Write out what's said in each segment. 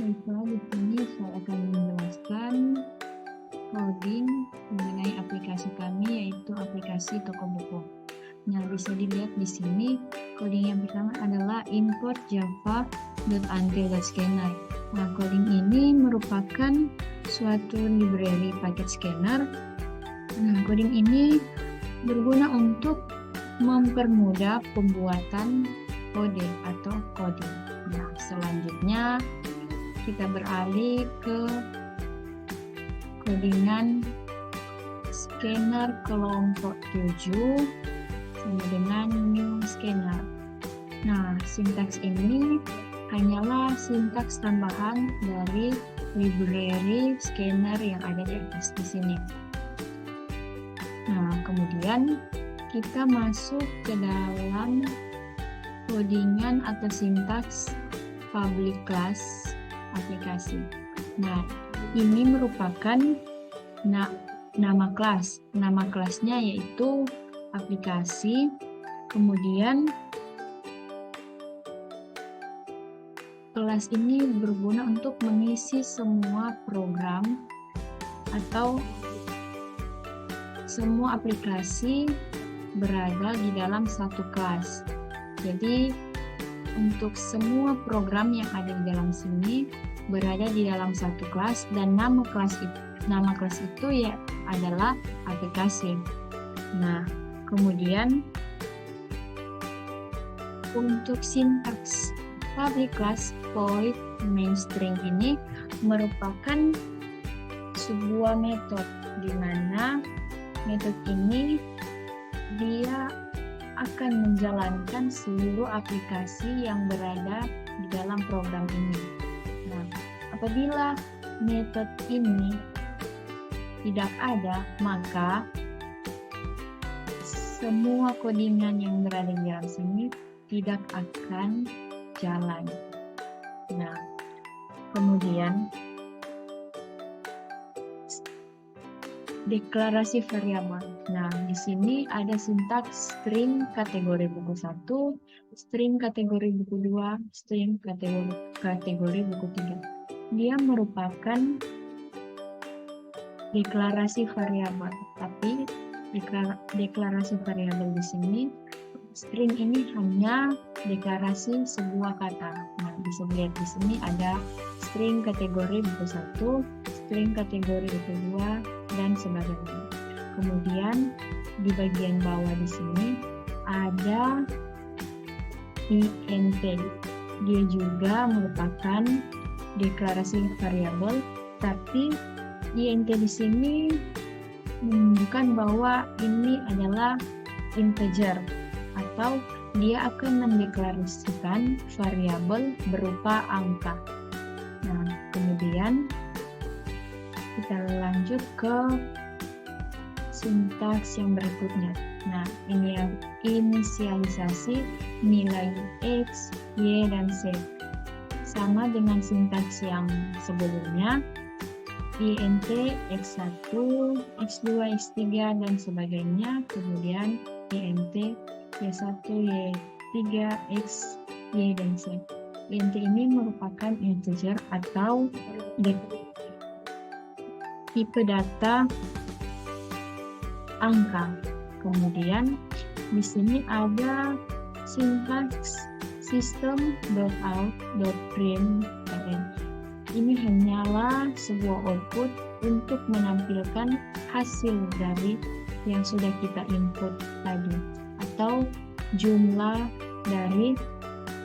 Baiklah, di sini saya akan menjelaskan coding mengenai aplikasi kami, yaitu aplikasi toko buku. Nah, bisa dilihat di sini coding yang pertama adalah import java.until.scanner. Nah, coding ini merupakan suatu library paket scanner. Nah, coding ini berguna untuk mempermudah pembuatan kode atau coding. Nah, selanjutnya kita beralih ke codingan scanner kelompok 7 sama dengan new scanner. Nah, sintaks ini hanyalah sintaks tambahan dari library scanner yang ada di atas di sini. Nah, kemudian kita masuk ke dalam codingan atau sintaks public class aplikasi. Nah, ini merupakan nama kelas. Nama kelasnya yaitu aplikasi. Kemudian kelas ini berguna untuk mengisi semua program atau semua aplikasi berada di dalam satu kelas. Jadi untuk semua program yang ada di dalam sini berada di dalam satu kelas, dan nama kelas itu ya adalah aplikasi. Nah, kemudian untuk sintaks public class void main string ini merupakan sebuah metode di mana metode ini dia akan menjalankan seluruh aplikasi yang berada di dalam program ini. Nah, apabila metode ini tidak ada, maka semua codingan yang berada di dalam sini tidak akan jalan. Nah, kemudian deklarasi variabel. Nah, di sini ada sintaks string kategori buku 1, string kategori buku 2, string kategori buku 3. Dia merupakan deklarasi variabel, tapi deklarasi variabel di sini string ini hanya deklarasi sebuah kata. Nah, bisa dilihat di sini ada string kategori buku 1, string kategori buku 2, dan sebagainya. Kemudian di bagian bawah di sini ada int. Dia juga merupakan deklarasi variabel, tapi int di sini menunjukkan bahwa ini adalah integer atau dia akan mendeklarasikan variabel berupa angka. Nah, kemudian kita lanjut ke sintaks yang berikutnya. Nah, ini yang inisialisasi nilai X, Y, dan Z. Sama dengan sintaks yang sebelumnya, int X1, X2, X3, dan sebagainya. Kemudian int Y1, Y3, X, Y, dan Z. Int ini merupakan integer atau tipe data angka. Kemudian di sini ada sintaks system.out.println. Ini hanyalah sebuah output untuk menampilkan hasil dari yang sudah kita input tadi, atau jumlah dari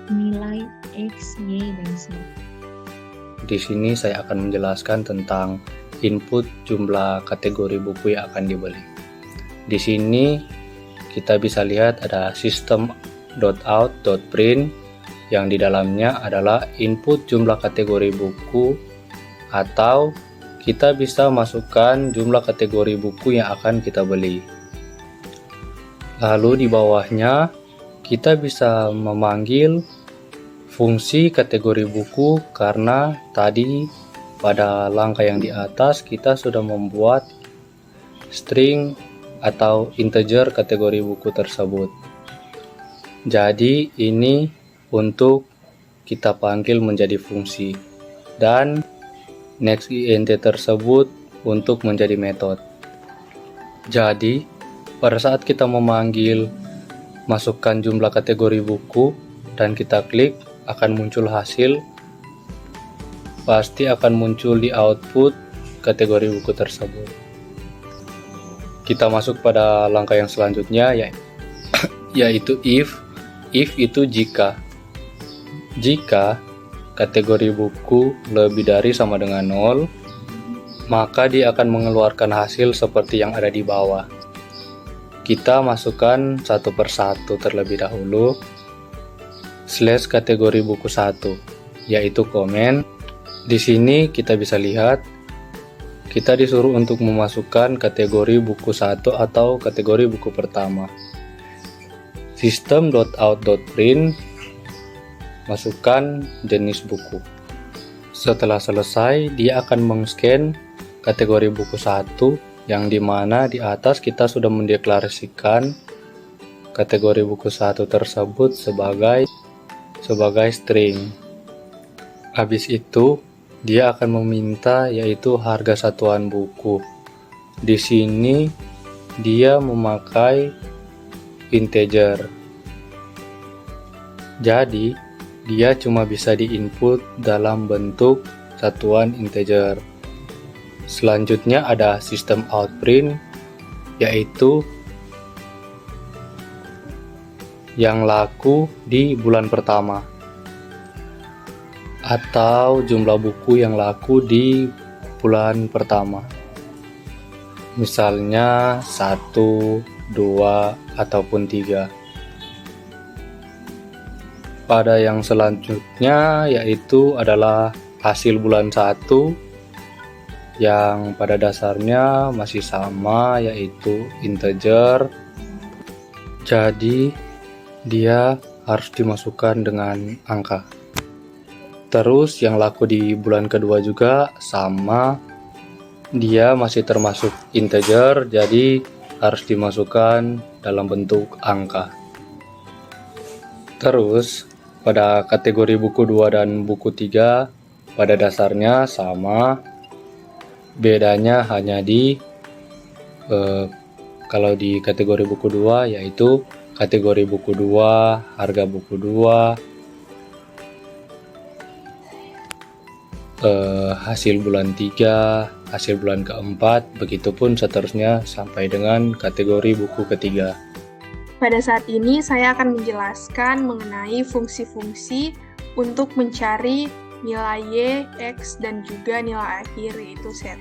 nilai X, Y, dan Z. Di sini saya akan menjelaskan tentang input jumlah kategori buku yang akan dibeli. Di sini kita bisa lihat ada system.out.print yang di dalamnya adalah input jumlah kategori buku, atau kita bisa masukkan jumlah kategori buku yang akan kita beli. Lalu di bawahnya kita bisa memanggil fungsi kategori buku, karena tadi pada langkah yang di atas kita sudah membuat string atau integer kategori buku tersebut. Jadi ini untuk kita panggil menjadi fungsi. dan next int tersebut untuk menjadi metode. Jadi, pada saat kita memanggil masukkan jumlah kategori buku dan kita klik, akan muncul hasil, pasti akan muncul di output kategori buku tersebut. Kita masuk pada langkah yang selanjutnya, yaitu if. If itu jika kategori buku lebih dari sama dengan 0, maka dia akan mengeluarkan hasil seperti yang ada di bawah. Kita masukkan satu persatu terlebih dahulu, slash kategori buku 1, yaitu komen. Di sini kita bisa lihat, kita disuruh untuk memasukkan kategori buku 1 atau kategori buku pertama. System.out.print, masukkan jenis buku. Setelah selesai, dia akan meng-scan kategori buku 1, yang dimana di atas kita sudah mendeklarasikan kategori buku 1 tersebut sebagai string. Habis itu, dia akan meminta yaitu harga satuan buku. Di sini dia memakai integer. Jadi, dia cuma bisa diinput dalam bentuk satuan integer. Selanjutnya ada sistem outprint, yaitu yang laku di bulan pertama, atau jumlah buku yang laku di bulan pertama. Misalnya 1, 2, ataupun 3. Pada yang selanjutnya yaitu adalah hasil bulan 1 yang pada dasarnya masih sama, yaitu integer. Jadi dia harus dimasukkan dengan angka. Terus yang laku di bulan kedua juga sama, dia masih termasuk integer, jadi harus dimasukkan dalam bentuk angka. Terus pada kategori buku 2 dan buku 3 pada dasarnya sama, bedanya hanya di kalau di kategori buku 2 yaitu kategori buku 2, harga buku 2, hasil bulan 3, hasil bulan keempat, begitupun seterusnya sampai dengan kategori buku ketiga. Pada saat ini saya akan menjelaskan mengenai fungsi-fungsi untuk mencari nilai Y, X, dan juga nilai akhir yaitu Z.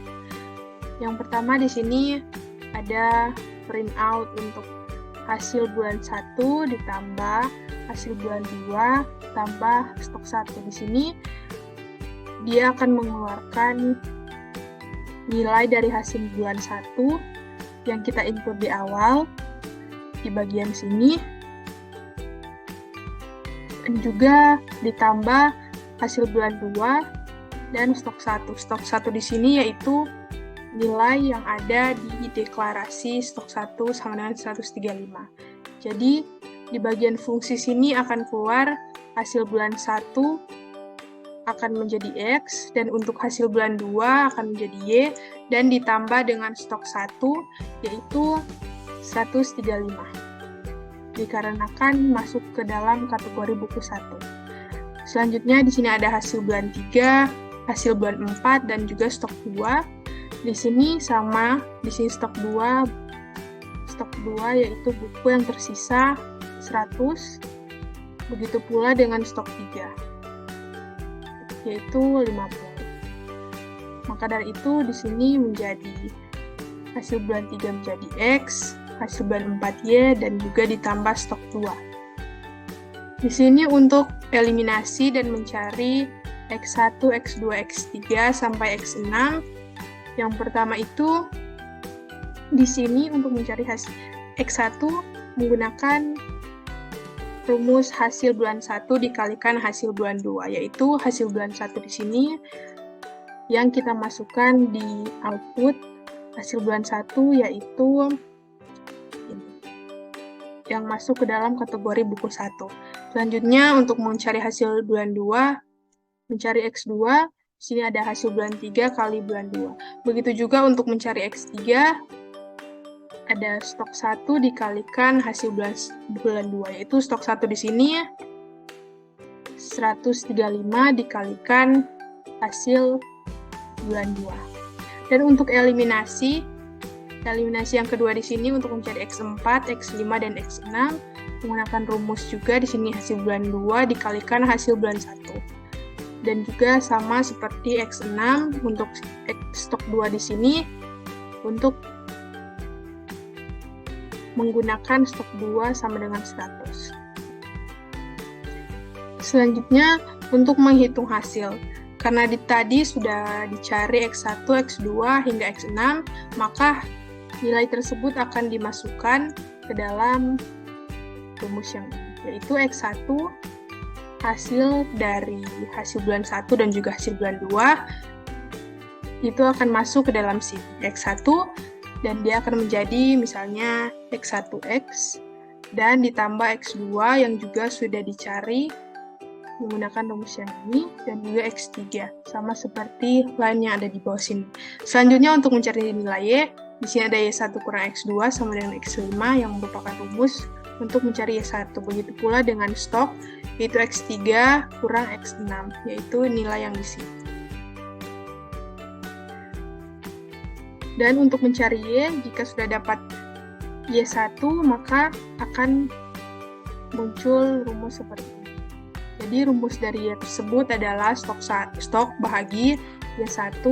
Yang pertama di sini ada print out untuk hasil bulan 1 ditambah hasil bulan 2 tambah stok 1. Di sini dia akan mengeluarkan nilai dari hasil bulan 1 yang kita input di awal di bagian sini, dan juga ditambah hasil bulan 2 dan stok 1. Stok 1 di sini yaitu nilai yang ada di deklarasi stok 1 sama dengan 135. Jadi di bagian fungsi sini akan keluar hasil bulan 1 akan menjadi X, dan untuk hasil bulan 2 akan menjadi Y, dan ditambah dengan stok 1, yaitu 135. Dikarenakan masuk ke dalam kategori buku 1. Selanjutnya di sini ada hasil bulan 3, hasil bulan 4, dan juga stok 2. Di sini sama, di sini stok 2 yaitu buku yang tersisa 100, begitu pula dengan stok 3. Yaitu 50. Maka dari itu di sini menjadi hasil bulan 3 menjadi X, hasil bulan 4 Y, dan juga ditambah stok 2. Di sini untuk eliminasi dan mencari X1, X2, X3 sampai X6. Yang pertama itu di sini untuk mencari hasil X1 menggunakan rumus hasil bulan 1 dikalikan hasil bulan 2, yaitu hasil bulan 1 di sini yang kita masukkan di output hasil bulan 1 yaitu ini, yang masuk ke dalam kategori buku 1. Selanjutnya untuk mencari hasil bulan 2, mencari X2, Di sini ada hasil bulan 3 kali bulan 2. Begitu juga untuk mencari X3, ada stok 1 dikalikan hasil bulan 2, yaitu stok 1 di sini 135 dikalikan hasil bulan 2. Dan untuk eliminasi yang kedua di sini untuk mencari X4, X5, dan X6 menggunakan rumus juga di sini hasil bulan 2 dikalikan hasil bulan 1. Dan juga sama seperti X6 untuk stok 2 di sini untuk menggunakan stok 2 sama dengan 100. Selanjutnya untuk menghitung hasil. Karena tadi sudah dicari X1, X2 hingga X6, maka nilai tersebut akan dimasukkan ke dalam rumus yang ini, yaitu X1 hasil dari hasil bulan 1 dan juga hasil bulan 2 itu akan masuk ke dalam sini X1 dan dia akan menjadi misalnya X1X dan ditambah X2 yang juga sudah dicari menggunakan rumus yang ini dan juga X3 sama seperti lain yang ada di bawah sini. Selanjutnya untuk mencari nilai Y, di sini ada Y1 kurang X2 sama dengan X5 yang merupakan rumus untuk mencari Y1. Begitu pula dengan stok, yaitu X3 kurang X6, yaitu nilai yang di sini. Dan untuk mencari Y, jika sudah dapat Y1, maka akan muncul rumus seperti ini. Jadi rumus dari Y tersebut adalah stok bahagi Y1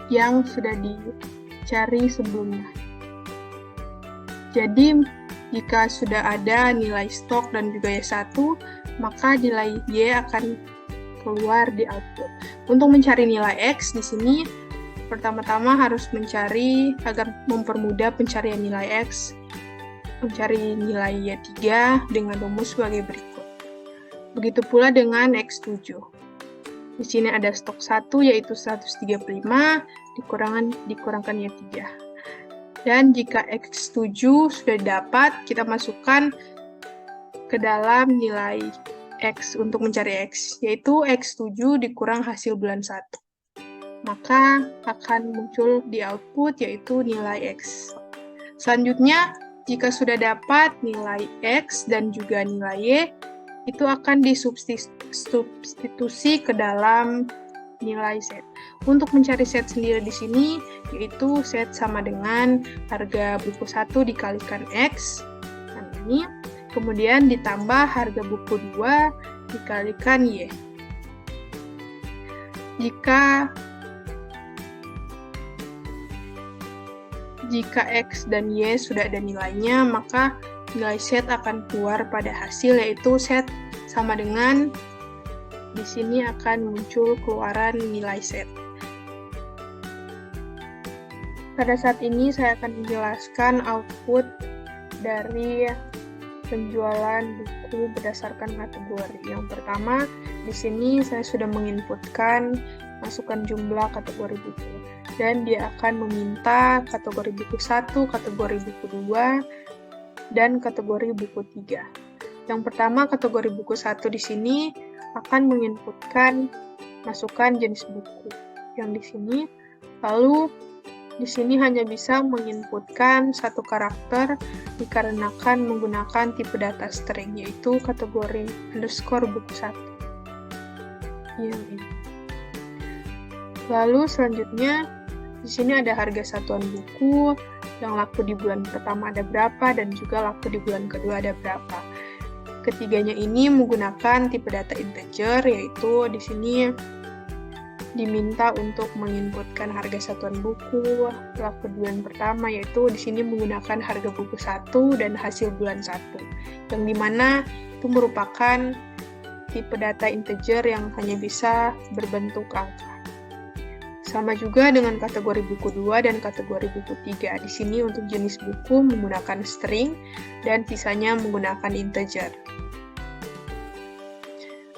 yang sudah dicari sebelumnya. Jadi jika sudah ada nilai stok dan juga Y1, maka nilai Y akan keluar di output. Untuk mencari nilai X di sini, pertama-tama harus mencari agar mempermudah pencarian nilai X, mencari nilai Y3 dengan rumus sebagai berikut. Begitu pula dengan X7. Di sini ada stok 1 yaitu 135 dikurangkan Y3. Dan jika X7 sudah dapat, kita masukkan ke dalam nilai X untuk mencari X, yaitu X7 dikurang hasil bulan 1. Maka akan muncul di output yaitu nilai X. Selanjutnya, jika sudah dapat nilai X dan juga nilai Y, itu akan disubstitusi ke dalam nilai set. Untuk mencari set sendiri di sini, yaitu set sama dengan harga buku 1 dikalikan X, nah ini, kemudian ditambah harga buku 2 dikalikan Y. Jika X dan Y sudah ada nilainya, maka nilai set akan keluar pada hasil, yaitu set sama dengan di sini akan muncul keluaran nilai set. Pada saat ini saya akan menjelaskan output dari penjualan buku berdasarkan kategori. Yang pertama, di sini saya sudah menginputkan masukkan jumlah kategori buku dan dia akan meminta kategori buku 1, kategori buku 2, dan kategori buku 3. Yang pertama, kategori buku 1 di sini akan menginputkan masukkan jenis buku yang di sini. Lalu di sini hanya bisa menginputkan satu karakter dikarenakan menggunakan tipe data string, yaitu kategori underscore buku 1. Yang ini. Lalu selanjutnya di sini ada harga satuan buku yang laku di bulan pertama ada berapa dan juga laku di bulan kedua ada berapa. Ketiganya ini menggunakan tipe data integer, yaitu di sini diminta untuk menginputkan harga satuan buku laku di bulan pertama, yaitu di sini menggunakan harga buku 1 dan hasil bulan 1, yang dimana itu merupakan tipe data integer yang hanya bisa berbentuk angka. Sama juga dengan kategori buku 2 dan kategori buku 3. Di sini untuk jenis buku menggunakan string dan sisanya menggunakan integer.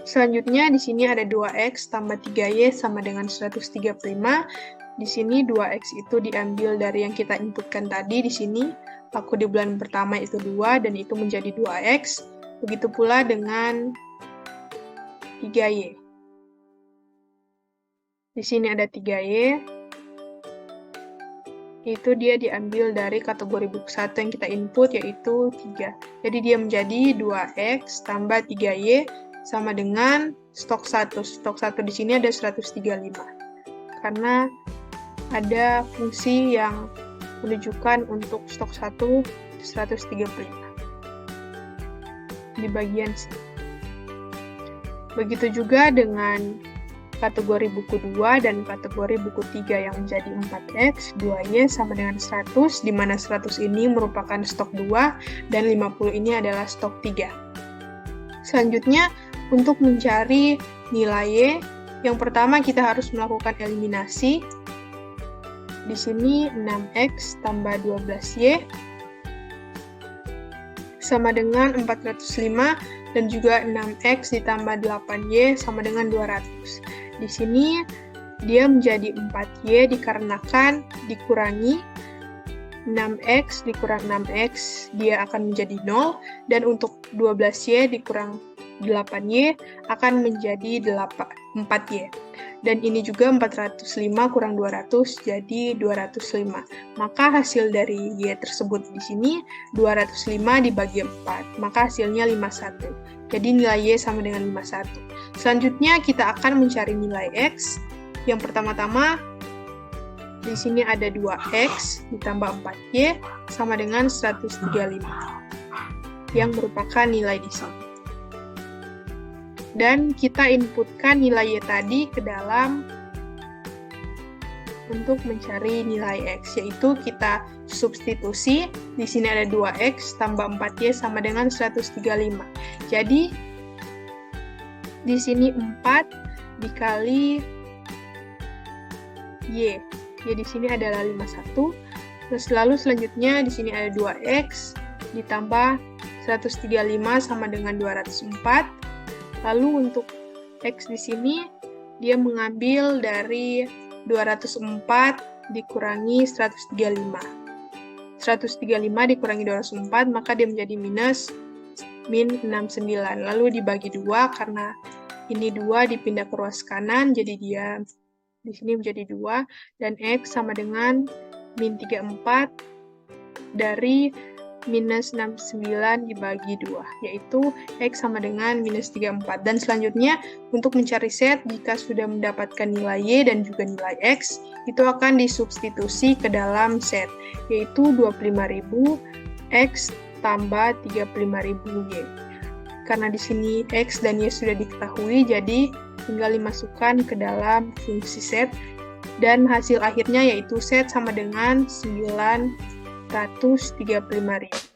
Selanjutnya di sini ada 2x tambah 3y sama dengan 135. Di sini 2x itu diambil dari yang kita inputkan tadi di sini. Laku di bulan pertama itu 2 dan itu menjadi 2x. Begitu pula dengan 3y. Di sini ada 3Y, itu dia diambil dari kategori buku 1 yang kita input, yaitu 3. Jadi dia menjadi 2X tambah 3Y sama dengan stok 1. Stok 1 di sini ada 135. Karena ada fungsi yang menunjukkan untuk stok 1 135 di bagian sini. Begitu juga dengan kategori buku 2 dan kategori buku 3 yang menjadi 4X, 2Y sama dengan 100, di mana 100 ini merupakan stok 2 dan 50 ini adalah stok 3. Selanjutnya, untuk mencari nilai Y, yang pertama kita harus melakukan eliminasi. Di sini 6X tambah 12Y sama dengan 405, dan juga 6X ditambah 8Y sama dengan 200. Di sini dia menjadi 4Y dikarenakan dikurangi 6X dikurang 6X, dia akan menjadi 0, dan untuk 12Y dikurang 8Y akan menjadi 4Y. Dan ini juga 405 kurang 200 jadi 205. Maka hasil dari Y tersebut di sini 205 dibagi 4, maka hasilnya 51. Jadi nilai Y sama dengan 51. Selanjutnya kita akan mencari nilai X. Yang pertama-tama di sini ada 2X ditambah 4Y sama dengan 135 yang merupakan nilai di sini. Dan kita inputkan nilai Y tadi ke dalam untuk mencari nilai X, yaitu kita substitusi. Di sini ada 2X tambah 4Y sama dengan 135. Jadi di sini 4 dikali Y. Y di sini adalah 51. Terus lalu selanjutnya di sini ada 2X ditambah 135 sama dengan 204. Lalu untuk X di sini dia mengambil dari 204 dikurangi 135. 135 dikurangi 204, maka dia menjadi min 69. Lalu dibagi 2, karena ini 2 dipindah ke ruas kanan, jadi dia di sini menjadi 2. Dan X sama dengan min 34 dari minus 69 dibagi 2, yaitu X sama dengan minus 34. Dan selanjutnya, untuk mencari Z, jika sudah mendapatkan nilai Y dan juga nilai X, itu akan disubstitusi ke dalam Z, yaitu 25.000 X tambah 35.000 Y. Karena di sini X dan Y sudah diketahui, jadi tinggal dimasukkan ke dalam fungsi Z, dan hasil akhirnya yaitu Z sama dengan 935.000.